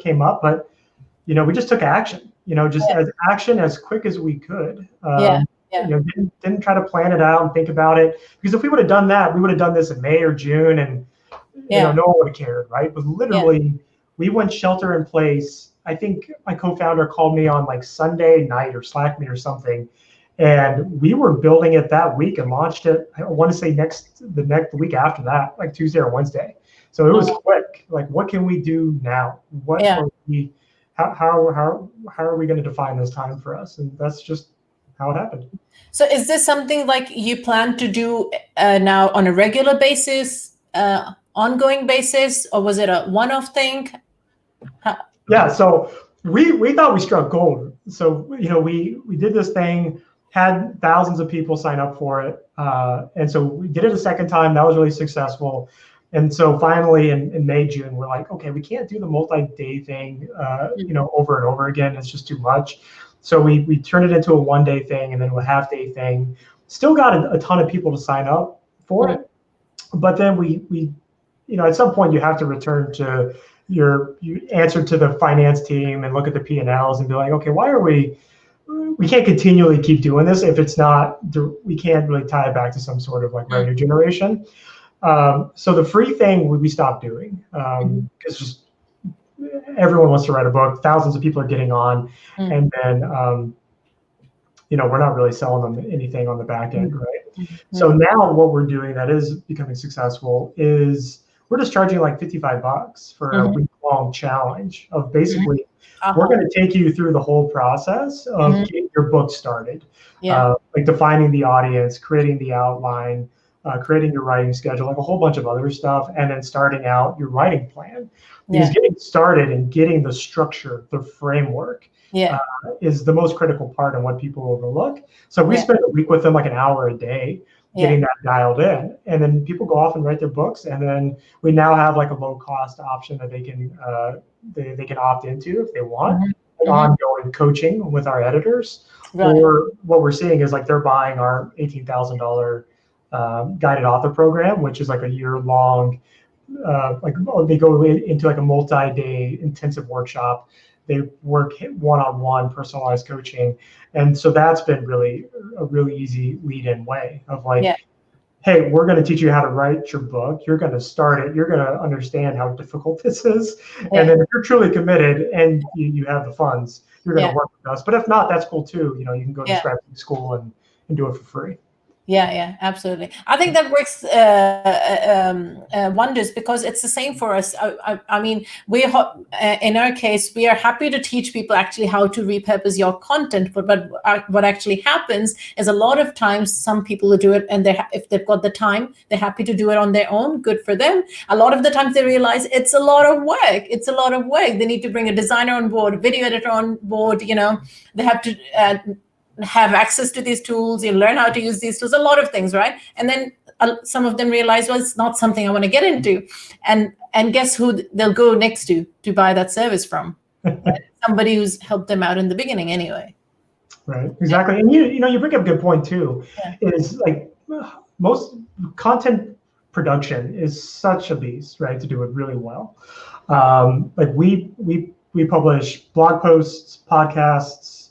came up, but we just took action. As action as quick as we could. Didn't try to plan it out and think about it, because if we would have done that, we would have done this in May or June, and no one would have cared, right? But literally, we went shelter in place. I think my co-founder called me on like Sunday night or Slack me or something, and we were building it that week and launched it. I want to say the week after that, like Tuesday or Wednesday. So it was quick. Like, what can we do now? How are we going to define this time for us? And that's just how it happened. So is this something like you plan to do now on a regular basis, ongoing basis, or was it a one-off thing? Yeah, so we thought we struck gold. So, we did this thing, had thousands of people sign up for it. And so we did it a second time. That was really successful. And so finally in May, June, we're like, okay, we can't do the multi-day thing, over and over again. It's just too much. So we turned it into a 1-day thing and then a half-day thing. Still got a ton of people to sign up for it, but then we at some point you have to return to you answer to the finance team and look at the P&Ls and be like, okay, why are we can't continually keep doing this if it's not, we can't really tie it back to some sort of like revenue generation. So the free thing we stopped doing because just everyone wants to write a book. Thousands of people are getting on, and then we're not really selling them anything on the back end, right? So now what we're doing that is becoming successful is we're just charging like $55 for a week-long challenge of basically we're going to take you through the whole process of getting your book started, like defining the audience, creating the outline, creating your writing schedule, like a whole bunch of other stuff, and then starting out your writing plan. Because getting started and getting the structure, the framework, is the most critical part and what people overlook. So we spend a week with them, like an hour a day, getting that dialed in, and then people go off and write their books. And then we now have like a low cost option that they can opt into if they want, like ongoing coaching with our editors. Or what we're seeing is like they're buying our $18,000 guided author program, which is like a year-long, they go into like a multi-day intensive workshop. They work one-on-one personalized coaching. And so that's been a really easy lead-in way of like, hey, we're going to teach you how to write your book. You're going to start it. You're going to understand how difficult this is. And then if you're truly committed and you have the funds, you're going to work with us. But if not, that's cool too. You can go to Scribe Media school and do it for free. Yeah, absolutely. I think that works wonders because it's the same for us. I mean, in our case, we are happy to teach people actually how to repurpose your content. But what actually happens is a lot of times some people who do it, and if they've got the time, they're happy to do it on their own. Good for them. A lot of the times they realize it's a lot of work. It's a lot of work. They need to bring a designer on board, a video editor on board. They have to have access to these tools, you learn how to use these tools, a lot of things, right? And then some of them realize, well, it's not something I want to get into. And guess who they'll go next to buy that service from? Somebody who's helped them out in the beginning anyway. Right, exactly. And you bring up a good point too, is like most content production is such a beast, right, to do it really well. Like we publish blog posts, podcasts,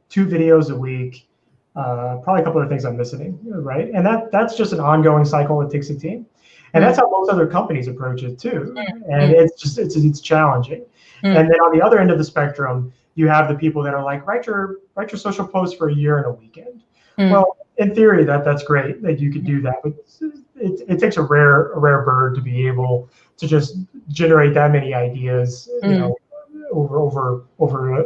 2 videos a week, probably a couple of things I'm missing, right? And that's just an ongoing cycle. It takes a team, and that's how most other companies approach it too. And it's challenging. And then on the other end of the spectrum, you have the people that are like, write your social post for a year in a weekend. Well, in theory, that's great that you could do that, but it takes a rare bird to be able to just generate that many ideas, over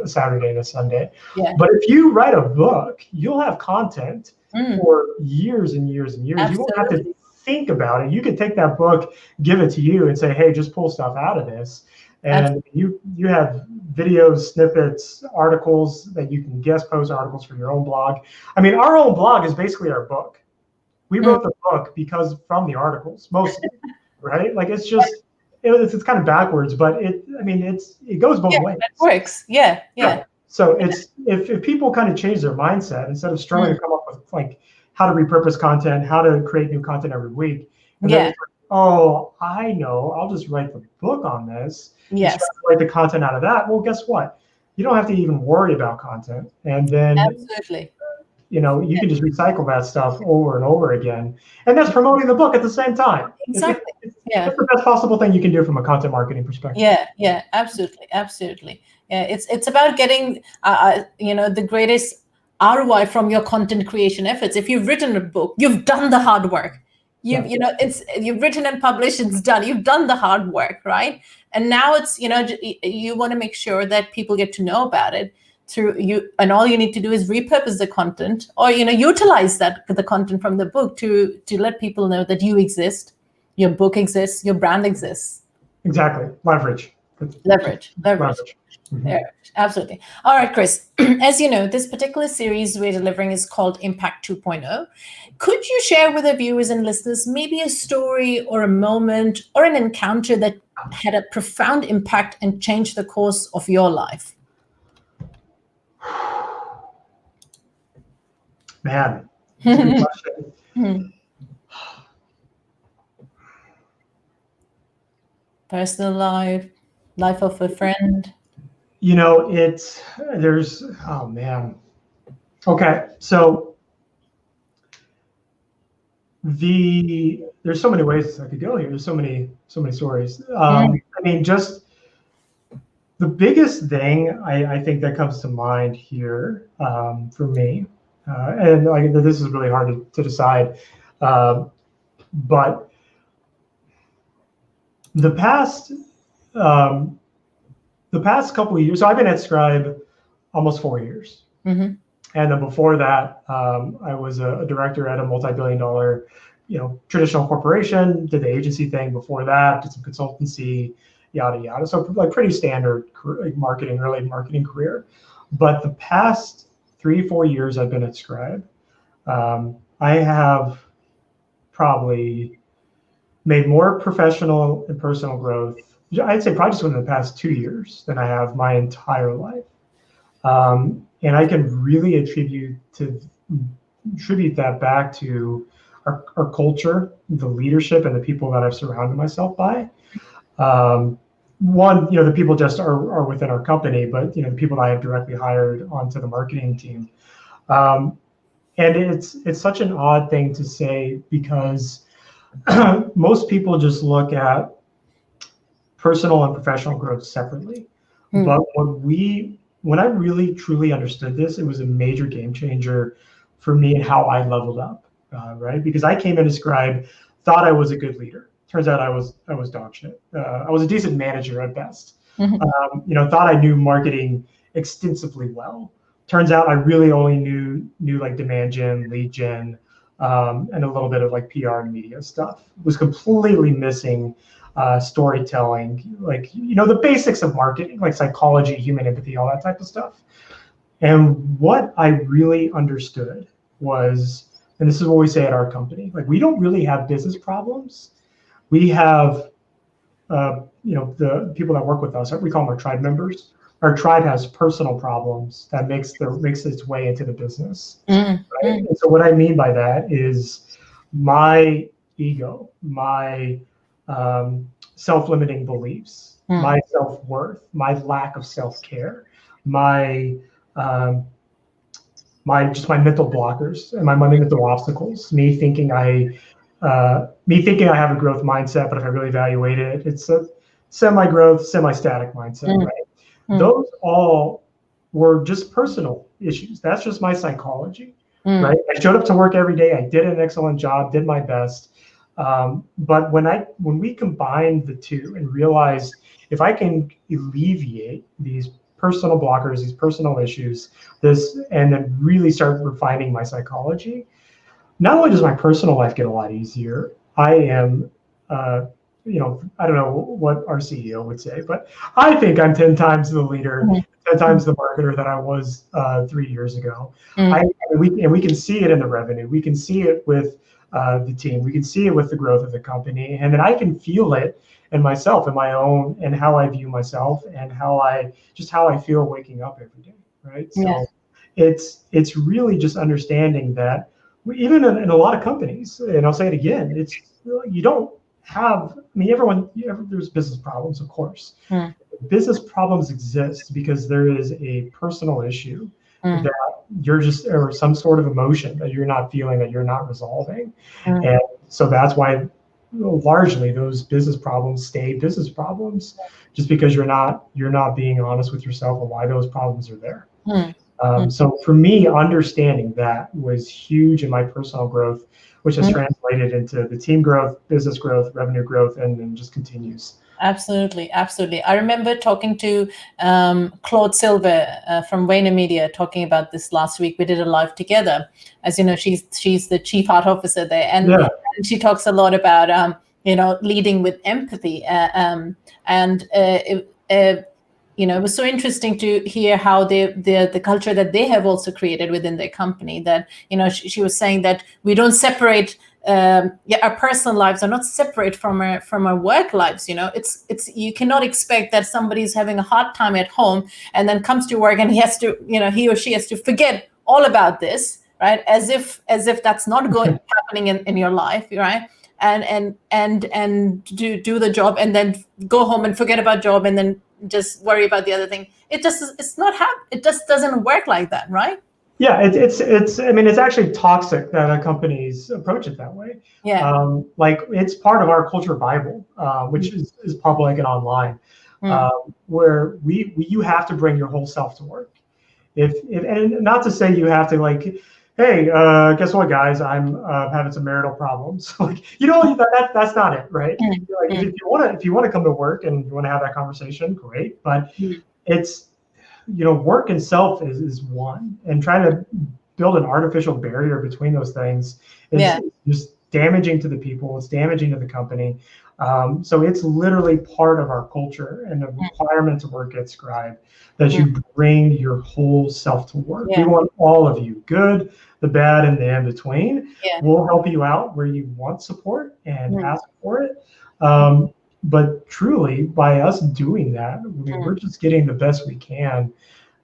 a Saturday and a Sunday. But if you write a book, you'll have content for years and years and years. Absolutely. You won't have to think about it. You could take that book, give it to you, and say, hey, just pull stuff out of this. And you have videos, snippets, articles that you can guest post, articles for your own blog. I mean, our own blog is basically our book. We wrote the book from the articles, mostly, right? Like it's just, it's kind of backwards, but it goes both ways. It works. Yeah. So it's if people kind of change their mindset instead of struggling to come up with like how to repurpose content, how to create new content every week. And then it's like, oh, I know, I'll just write the book on this. Yes. Write the content out of that. Well, guess what? You don't have to even worry about content. And then absolutely. You can just recycle that stuff over and over again. And that's promoting the book at the same time. Exactly. It's the best possible thing you can do from a content marketing perspective. Yeah, absolutely. Yeah, it's about getting the greatest ROI from your content creation efforts. If you've written a book, you've done the hard work. You've written and published, it's done. You've done the hard work, right? And now it's you want to make sure that people get to know about it through you, and all you need to do is repurpose the content or utilize the content from the book to let people know that you exist, your book exists, your brand exists. Exactly. Leverage. Mm-hmm. Yeah, absolutely. All right, Chris, as you know, this particular series we're delivering is called Impact 2.0. Could you share with our viewers and listeners maybe a story or a moment or an encounter that had a profound impact and changed the course of your life? Man, that's a good question. Personal life of a friend. You know, oh man. Okay, so there's so many ways I could go here. There's so many stories. I mean, just the biggest thing I think that comes to mind here for me, and like this is really hard to decide, but the past couple of years. So I've been at Scribe almost 4 years. Mm-hmm. And then before that, I was a director at a multi-billion-dollar, traditional corporation. Did the agency thing before that. Did some consultancy, yada yada. So like pretty standard early marketing career. But the past 3-4 years I've been at Scribe, I have probably made more professional and personal growth. I'd say probably just within the past 2 years than I have my entire life. And I can really attribute that back to our culture, the leadership, and the people that I've surrounded myself by. One, the people just are within our company, but the people that I have directly hired onto the marketing team. And it's such an odd thing to say because most people just look at personal and professional growth separately. But when I really truly understood this, it was a major game changer for me and how I leveled up, right? Because I came into Scribe, thought I was a good leader. Turns out I was dog shit. I was a decent manager at best. Thought I knew marketing extensively well. Turns out I really only knew like demand gen, lead gen, and a little bit of like PR and media stuff. Was completely missing storytelling, like the basics of marketing, like psychology, human empathy, all that type of stuff. And what I really understood was, and this is what we say at our company, like we don't really have business problems. We have, the people that work with us, we call them our tribe members. Our tribe has personal problems that makes its way into the business. Right? And so what I mean by that is my ego, my self-limiting beliefs, my self-worth, my lack of self-care, my mental blockers and my mental obstacles, me thinking I have a growth mindset, but if I really evaluate it, it's a semi-growth, semi-static mindset, right? Those all were just personal issues. That's just my psychology, right? I showed up to work every day. I did an excellent job, did my best. But when we combined the two and realized if I can alleviate these personal blockers, these personal issues, and then really start refining my psychology, not only does my personal life get a lot easier, I am, I don't know what our CEO would say, but I think I'm 10 times the leader, 10 times the marketer that I was 3 years ago. We can see it in the revenue. We can see it with the team. We can see it with the growth of the company, and then I can feel it in myself, in my own, and how I view myself, and how I feel waking up every day, right? So it's really just understanding that even in a lot of companies, and I'll say it again, it's you don't have. I mean, there's business problems, of course. Business problems exist because there is a personal issue that you're just, or some sort of emotion that you're not feeling, that you're not resolving. And so that's why largely those business problems stay business problems, just because you're not being honest with yourself on why those problems are there. So for me, understanding that was huge in my personal growth, which has translated into the team growth, business growth, revenue growth, and then just continues. Absolutely. I remember talking to Claude Silver from Media, talking about this last week. We did a live together. As you know, she's the chief art officer there, and she talks a lot about leading with empathy. It was so interesting to hear how the culture that they have also created within their company. That she was saying that we don't separate. Our personal lives are not separate from our work lives. It's you cannot expect that somebody's having a hard time at home and then comes to work and he or she has to forget all about this right? As if that's not going happening in your life, right? And do the job and then go home and forget about job and then just worry about the other thing. It just doesn't work like that, right? Yeah, it's I mean, it's actually toxic that companies approach it that way. Yeah. Like it's part of our culture Bible, which is public and online, where you have to bring your whole self to work. If and not to say you have to like, hey, guess what, guys? I'm having some marital problems. Like, that's not it, right? Like, if you want to come to work and you want to have that conversation, great. But it's work itself is one, and trying to build an artificial barrier between those things is just damaging to the people. It's damaging to the company. So it's literally part of our culture and the requirement to work at Scribe that you bring your whole self to work. We want all of you, good, the bad, and the in between. We'll help you out where you want support and ask for it. But truly, by us doing that, I mean, we're just getting the best we can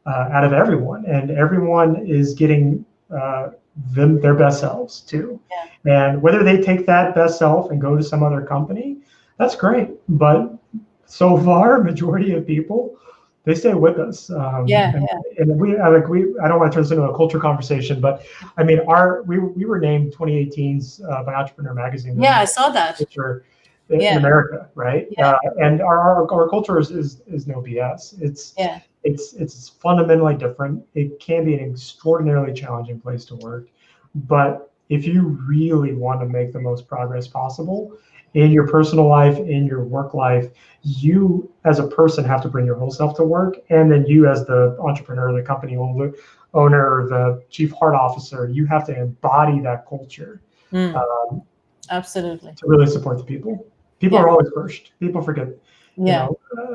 out of everyone, and everyone is getting their best selves too. And whether they take that best self and go to some other company, that's great. But so far, majority of people, they stay with us. And we I don't want to turn this into a culture conversation, but I mean, we were named 2018's by Entrepreneur Magazine. Yeah, I saw that. Culture in America, right? And our culture is no BS. It's fundamentally different. It can be an extraordinarily challenging place to work, but if you really want to make the most progress possible in your personal life, in your work life, you as a person have to bring your whole self to work, and then you as the entrepreneur, the company owner, or the chief heart officer, you have to embody that culture. Absolutely. To really support the people. People are always first. People forget. I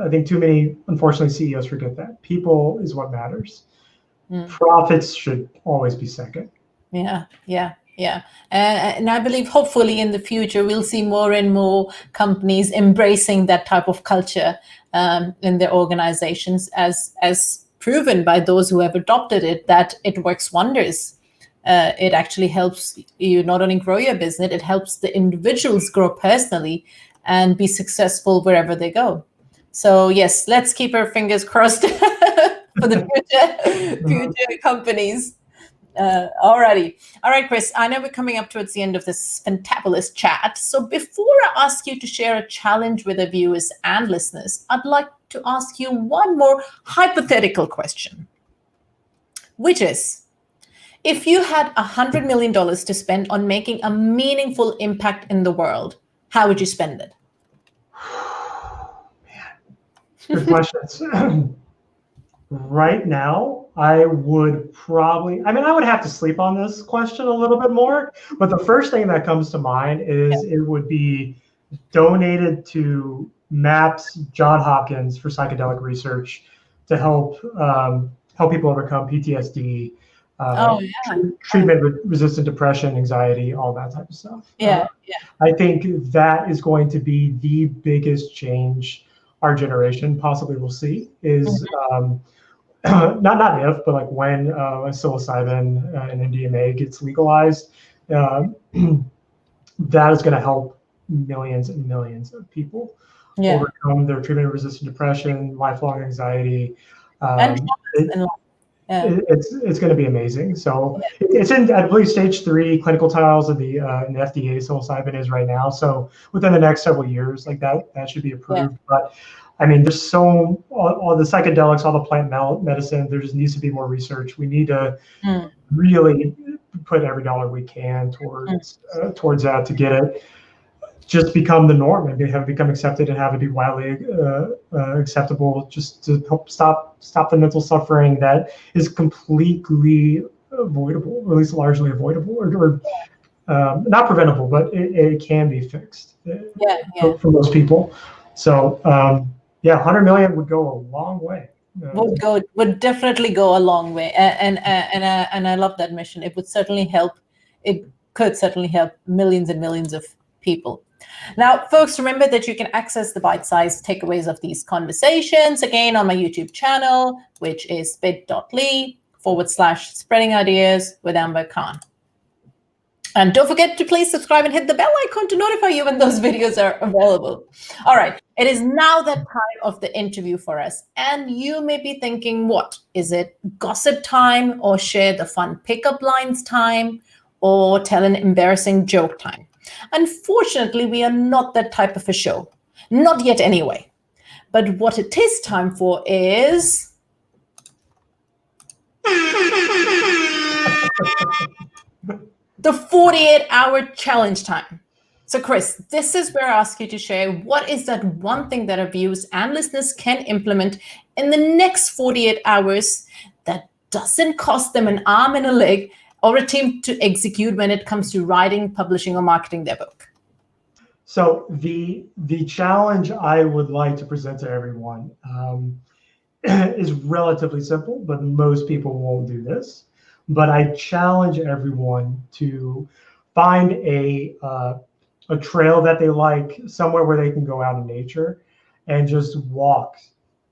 think too many, unfortunately, CEOs forget that. People is what matters. Profits should always be second. And I believe hopefully in the future we'll see more and more companies embracing that type of culture in their organizations, as proven by those who have adopted it, that it works wonders. It actually helps you not only grow your business, it helps the individuals grow personally and be successful wherever they go. So yes, let's keep our fingers crossed for the future companies. Alrighty. All right, Chris, I know we're coming up towards the end of this fantabulous chat. So before I ask you to share a challenge with the viewers and listeners, I'd like to ask you one more hypothetical question, which is, if you had $100 million to spend on making a meaningful impact in the world, how would you spend it? Good questions. Right now, I would have to sleep on this question a little bit more, but the first thing that comes to mind is it would be donated to MAPS, John Hopkins, for psychedelic research to help people overcome PTSD, treatment-resistant depression, anxiety, all that type of stuff. I think that is going to be the biggest change our generation possibly will see. Is not if, but like when psilocybin and MDMA gets legalized, that is going to help millions and millions of people overcome their treatment-resistant depression, lifelong anxiety. It's going to be amazing. So it's in, I believe, stage 3 clinical trials of the FDA. Psilocybin is right now. So within the next several years, like that should be approved. But I mean, there's all the psychedelics, all the plant medicine. There just needs to be more research. We need to really put every dollar we can towards that to get it just become the norm and have it become accepted and have it be widely acceptable, just to help stop the mental suffering that is completely avoidable, or at least largely avoidable, or not preventable, but it can be fixed for most people. So 100 million would go a long way. Would definitely go a long way, and I love that mission. It would certainly help. It could certainly help millions and millions of people. Now, folks, remember that you can access the bite-sized takeaways of these conversations again on my YouTube channel, which is bit.ly youtube.com/spreading ideas with Amber Khan. And don't forget to please subscribe and hit the bell icon to notify you when those videos are available. All right, it is now the time of the interview for us. And you may be thinking, what? Is it gossip time, or share the fun pickup lines time, or tell an embarrassing joke time? Unfortunately, we are not that type of a show. Not yet anyway. But what it is time for is... the 48-hour challenge time. So Chris, this is where I ask you to share what is that one thing that our viewers and listeners can implement in the next 48 hours that doesn't cost them an arm and a leg or a team to execute when it comes to writing, publishing, or marketing their book. So the challenge I would like to present to everyone is relatively simple, but most people won't do this. But I challenge everyone to find a trail that they like, somewhere where they can go out in nature and just walk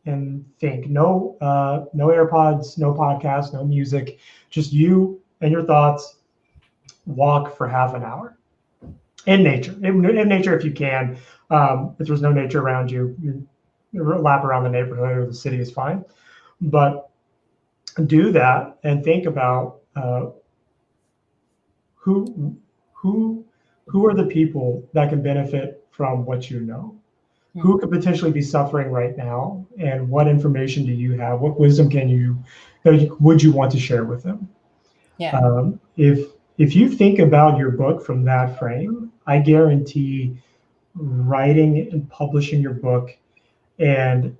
and think. No AirPods, no podcasts, no music, just you and your thoughts. Walk for half an hour in nature. In nature, if you can. If there's no nature around you, you lap around the neighborhood or the city is fine. But do that and think about who are the people that can benefit from what you know. Mm-hmm. Who could potentially be suffering right now, and what information do you have? What wisdom would you want to share with them? Yeah. If you think about your book from that frame, I guarantee writing and publishing your book and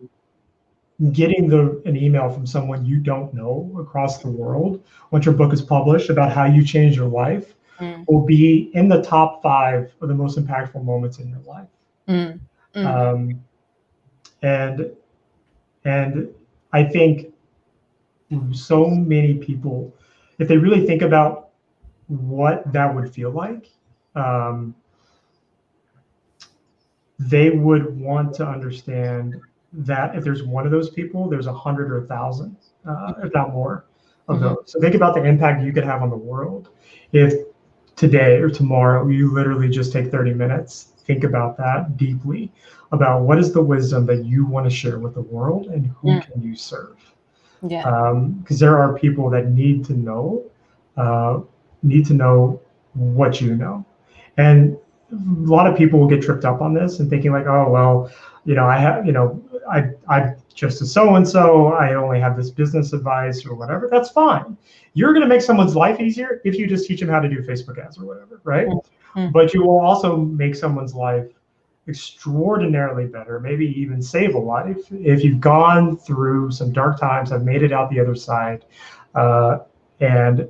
getting an email from someone you don't know across the world once your book is published about how you changed your life will be in the top 5 of the most impactful moments in your life. And I think so many people, if they really think about what that would feel like, they would want to understand that if there's one of those people, there's 100 or 1,000, if not more, of those. So think about the impact you could have on the world if today or tomorrow you literally just take 30 minutes, think about that deeply, about what is the wisdom that you want to share with the world and who can you serve. Because there are people that need to know what you know. And a lot of people will get tripped up on this and thinking like, oh, well, I'm just a so-and-so, I only have this business advice or whatever. That's fine. You're going to make someone's life easier if you just teach them how to do Facebook ads or whatever, right? But you will also make someone's life extraordinarily better, maybe even save a life if you've gone through some dark times, have made it out the other side, and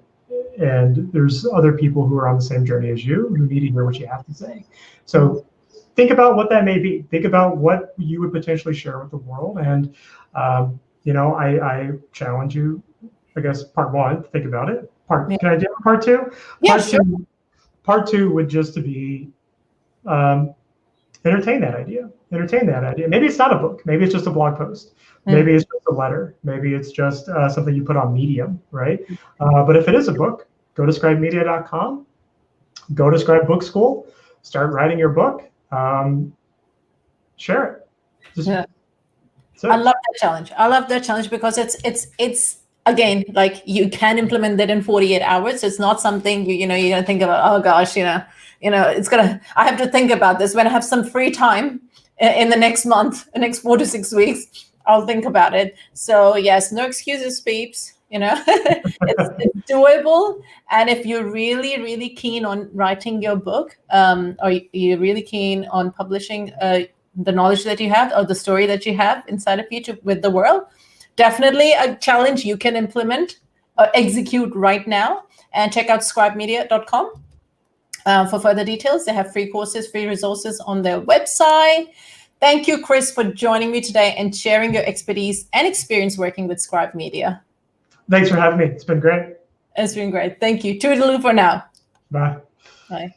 there's other people who are on the same journey as you who need to hear what you have to say. So think about what that may be. Think about what you would potentially share with the world. And, I challenge you, I guess, part 1, think about it. Can I do part 2? Yeah, sure. Part 2 would just to be entertain that idea. Maybe it's not a book. Maybe it's just a blog post. Maybe it's just a letter. Maybe it's just something you put on Medium, right? But if it is a book, go to scribemedia.com, go to Scribe Book School, start writing your book, share it. I love that challenge because it's again, like, you can implement that in 48 hours. It's not something you don't think about, oh gosh, I have to think about this when I have some free time in the next month, the next 4 to 6 weeks. I'll think about it. So yes, no excuses, peeps. It's doable. And if you're really, really keen on writing your book, or you're really keen on publishing the knowledge that you have or the story that you have inside of you with the world, definitely a challenge you can implement or execute right now. And check out scribemedia.com for further details. They have free courses, free resources on their website. Thank you, Chris, for joining me today and sharing your expertise and experience working with Scribe Media. Thanks for having me. It's been great. It's been great. Thank you. Toodaloo for now. Bye. Bye.